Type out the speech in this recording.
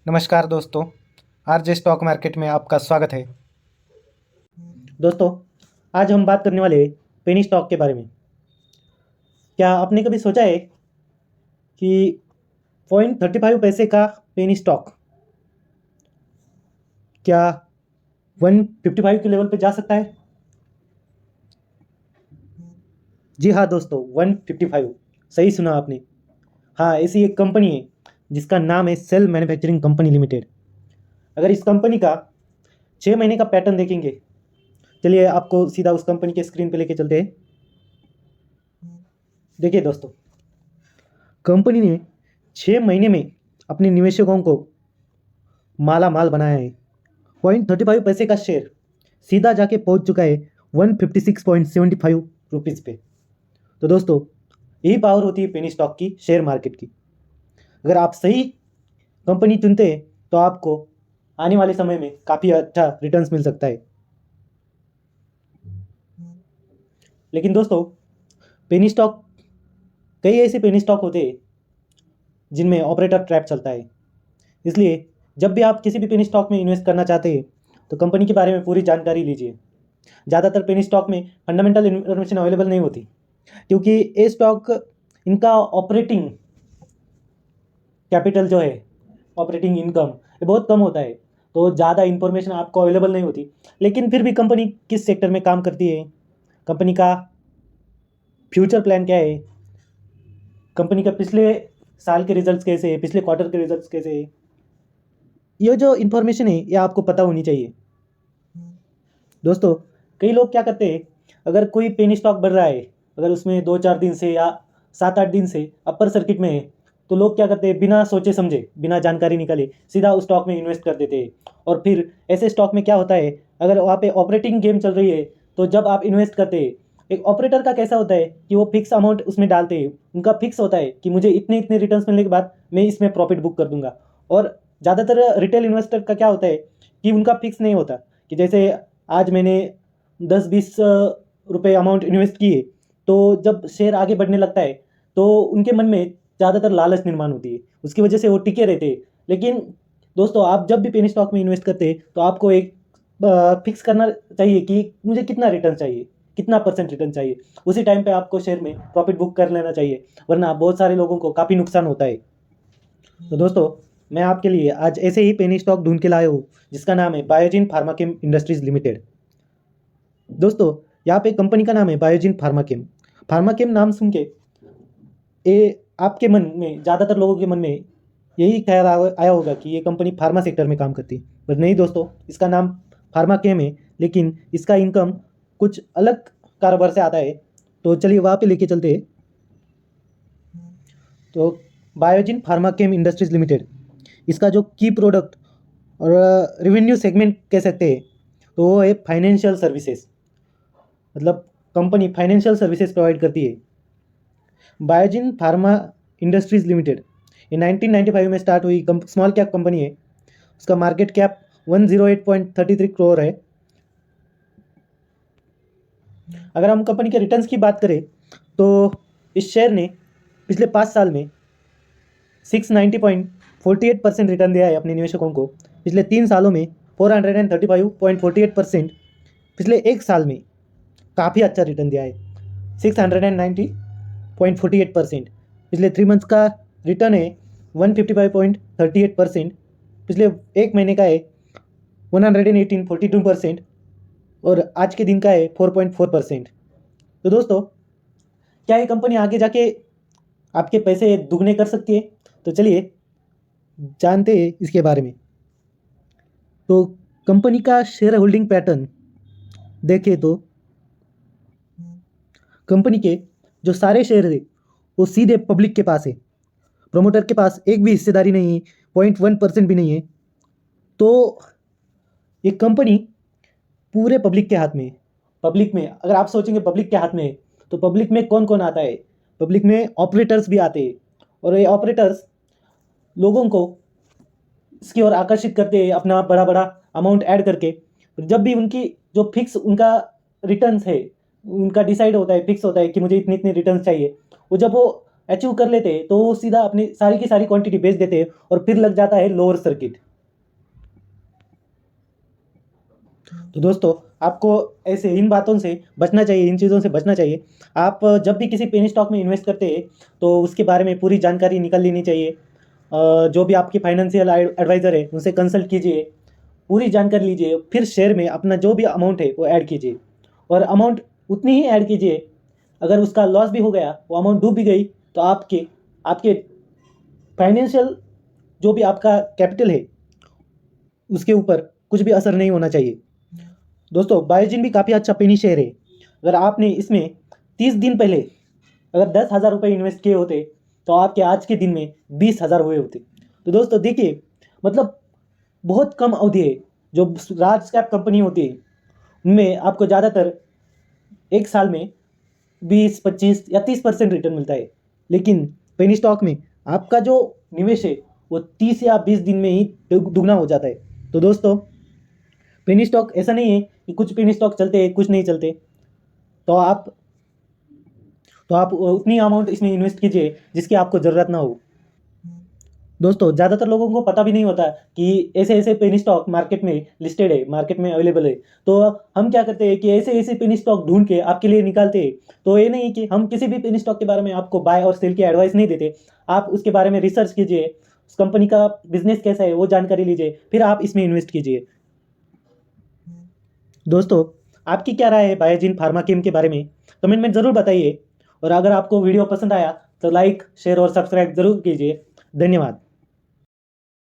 नमस्कार दोस्तों, RJ stock market में आपका स्वागत है। दोस्तों, आज हम बात करने वाले पेनी स्टॉक के बारे में। क्या आपने कभी सोचा है कि 0.35 पैसे का पेनी स्टॉक क्या 155 के लेवल पे जा सकता है? जी हाँ दोस्तों, 155 सही सुना आपने। हाँ, ऐसी एक कंपनी है जिसका नाम है सेल मैन्युफैक्चरिंग कंपनी लिमिटेड। अगर इस कंपनी का 6 महीने का पैटर्न देखेंगे, चलिए आपको सीधा उस कंपनी के स्क्रीन पे लेके चलते हैं। देखिए दोस्तों, कंपनी ने 6 महीने में अपने निवेशकों को माला माल बनाया है। 0.35 पैसे का शेयर सीधा जाके पहुंच चुका है 156.75 रुपीज़ पे। तो दोस्तों, यही पावर होती है पेनी स्टॉक की, शेयर मार्केट की। अगर आप सही कंपनी चुनते हैं तो आपको आने वाले समय में काफ़ी अच्छा रिटर्न्स मिल सकता है। लेकिन दोस्तों, पेनी स्टॉक, कई ऐसे पेनी स्टॉक होते हैं जिनमें ऑपरेटर ट्रैप चलता है। इसलिए जब भी आप किसी भी पेनी स्टॉक में इन्वेस्ट करना चाहते हैं तो कंपनी के बारे में पूरी जानकारी लीजिए। ज़्यादातर पेनी स्टॉक में फंडामेंटल इन्फॉर्मेशन अवेलेबल नहीं होती, क्योंकि ये स्टॉक, इनका ऑपरेटिंग कैपिटल जो है, ऑपरेटिंग इनकम, ये बहुत कम होता है, तो ज़्यादा इंफॉर्मेशन आपको अवेलेबल नहीं होती। लेकिन फिर भी कंपनी किस सेक्टर में काम करती है, कंपनी का फ्यूचर प्लान क्या है, कंपनी का पिछले साल के रिजल्ट्स कैसे हैं, पिछले क्वार्टर के रिजल्ट्स कैसे हैं, ये जो इन्फॉर्मेशन है ये आपको पता होनी चाहिए। दोस्तों, कई लोग क्या करते हैं, अगर कोई पेनी स्टॉक बढ़ रहा है, अगर उसमें 2-4 दिन से या 7-8 दिन से अपर सर्किट में है, तो लोग क्या करते हैं, बिना सोचे समझे, बिना जानकारी निकाले सीधा उस स्टॉक में इन्वेस्ट कर देते हैं। और फिर ऐसे स्टॉक में क्या होता है, अगर वहाँ पे ऑपरेटिंग गेम चल रही है, तो जब आप इन्वेस्ट करते हैं, एक ऑपरेटर का कैसा होता है कि वो फिक्स अमाउंट उसमें डालते हैं। उनका फिक्स होता है कि मुझे इतने इतने रिटर्न्स मिलने के बाद मैं इसमें प्रॉफिट बुक कर दूंगा। और ज़्यादातर रिटेल इन्वेस्टर का क्या होता है कि उनका फिक्स नहीं होता, कि जैसे आज मैंने 10-20 रुपये अमाउंट इन्वेस्ट किए, तो जब शेयर आगे बढ़ने लगता है तो उनके मन में ज़्यादातर लालच निर्माण होती है, उसकी वजह से वो टिके रहते हैं। लेकिन दोस्तों, आप जब भी पेनी स्टॉक में इन्वेस्ट करते हैं तो आपको एक फिक्स करना चाहिए कि मुझे कितना रिटर्न चाहिए, कितना परसेंट रिटर्न चाहिए। उसी टाइम पे आपको शेयर में प्रॉफिट बुक कर लेना चाहिए, वरना बहुत सारे लोगों को काफ़ी नुकसान होता है। तो दोस्तों, मैं आपके लिए आज ऐसे ही पेनी स्टॉक ढूंढ के लाया हूँ जिसका नाम है बायोजिन फार्माकेम इंडस्ट्रीज लिमिटेड। दोस्तों, यहाँ पे कंपनी का नाम है बायोजिन फार्माकेम। फार्माकेम नाम सुन के ये आपके मन में, ज़्यादातर लोगों के मन में यही ख्याल आया होगा कि ये कंपनी फार्मा सेक्टर में काम करती है। पर नहीं दोस्तों, इसका नाम फार्माकेम है, लेकिन इसका इनकम कुछ अलग कारोबार से आता है। तो चलिए वहाँ पे लेके चलते हैं। तो बायोजिन फार्माकेम इंडस्ट्रीज लिमिटेड, इसका जो की प्रोडक्ट और रेवेन्यू सेगमेंट कह सकते हैं, तो वो है फाइनेंशियल सर्विसेज। मतलब कंपनी फाइनेंशियल सर्विसेज प्रोवाइड करती है। बायोजिन फार्मा इंडस्ट्रीज लिमिटेड ये 1995 में स्टार्ट हुई स्मॉल कैप कंपनी है। उसका मार्केट कैप 108.33 करोड़ है। अगर हम कंपनी के रिटर्न्स की बात करें तो इस शेयर ने पिछले 5 साल में 690.48% रिटर्न दिया है अपने निवेशकों को। पिछले 3 सालों में 435.48%। पिछले 1 साल में काफ़ी अच्छा रिटर्न दिया है, 690.48%। पिछले 3 मंथ्स का रिटर्न है 155.38%। पिछले 1 महीने का है 118.42%। और आज के दिन का है 4.4%। तो दोस्तों, क्या ये कंपनी आगे जाके आपके पैसे दुगने कर सकती है? तो चलिए जानते हैं इसके बारे में। तो कंपनी का शेयर होल्डिंग पैटर्न देखें तो कंपनी के जो सारे शेयर है वो सीधे पब्लिक के पास है। प्रोमोटर के पास एक भी हिस्सेदारी नहीं है, 0.1% भी नहीं है। तो ये कंपनी पूरे पब्लिक के हाथ में है। पब्लिक में अगर आप सोचेंगे पब्लिक के हाथ में है, तो पब्लिक में कौन कौन आता है? पब्लिक में ऑपरेटर्स भी आते हैं, और ये ऑपरेटर्स लोगों को इसकी ओर आकर्षित करते हैं अपना बड़ा बड़ा अमाउंट ऐड करके। जब भी उनकी जो फिक्स उनका रिटर्न्स है, उनका डिसाइड होता है, फिक्स होता है कि मुझे इतने इतने रिटर्न्स चाहिए, वो जब वो अचीव कर लेते हैं तो वो सीधा अपनी सारी की सारी क्वांटिटी बेच देते हैं और फिर लग जाता है लोअर सर्किट। तो दोस्तों आपको ऐसे इन बातों से बचना चाहिए, इन चीज़ों से बचना चाहिए। आप जब भी किसी पेनी स्टॉक में इन्वेस्ट करते हैं तो उसके बारे में पूरी जानकारी निकाल लेनी चाहिए। जो भी आपके फाइनेंशियल एडवाइज़र है उनसे कंसल्ट कीजिए, पूरी जानकारी लीजिए, फिर शेयर में अपना जो भी अमाउंट है वो ऐड कीजिए और अमाउंट उतनी ही ऐड कीजिए। अगर उसका लॉस भी हो गया, वो अमाउंट डूब भी गई, तो आपके आपके फाइनेंशियल जो भी आपका कैपिटल है उसके ऊपर कुछ भी असर नहीं होना चाहिए। दोस्तों बायोजिन भी काफ़ी अच्छा पेनी शेयर है। अगर आपने इसमें 30 दिन पहले अगर 10,000 रुपये इन्वेस्ट किए होते तो आपके आज के दिन में 20,000 हुए होते। तो दोस्तों देखिए, मतलब बहुत कम अवधि है। जो लार्ज कैप कंपनी होती है उनमें आपको ज़्यादातर एक साल में 20, 25 या 30% रिटर्न मिलता है, लेकिन पेनी स्टॉक में आपका जो निवेश है वो 30 या 20 दिन में ही दुगना हो जाता है। तो दोस्तों पेनी स्टॉक ऐसा नहीं है कि कुछ पेनी स्टॉक चलते हैं कुछ नहीं चलते। तो आप उतनी अमाउंट इसमें इन्वेस्ट कीजिए जिसकी आपको ज़रूरत ना हो। दोस्तों ज़्यादातर लोगों को पता भी नहीं होता कि ऐसे ऐसे पेनी स्टॉक मार्केट में लिस्टेड है, मार्केट में अवेलेबल है। तो हम क्या करते हैं कि ऐसे ऐसे पेनी स्टॉक ढूंढ के आपके लिए निकालते हैं। तो ये नहीं कि हम किसी भी पेनी स्टॉक के बारे में आपको बाय और सेल की एडवाइस नहीं देते। आप उसके बारे में रिसर्च कीजिए, उस कंपनी का बिजनेस कैसा है वो जानकारी लीजिए, फिर आप इसमें इन्वेस्ट कीजिए। दोस्तों आपकी क्या राय है बायोजिन फार्मा केम के बारे में, कमेंट में ज़रूर बताइए। और अगर आपको वीडियो पसंद आया तो लाइक, शेयर और सब्सक्राइब ज़रूर कीजिए। धन्यवाद।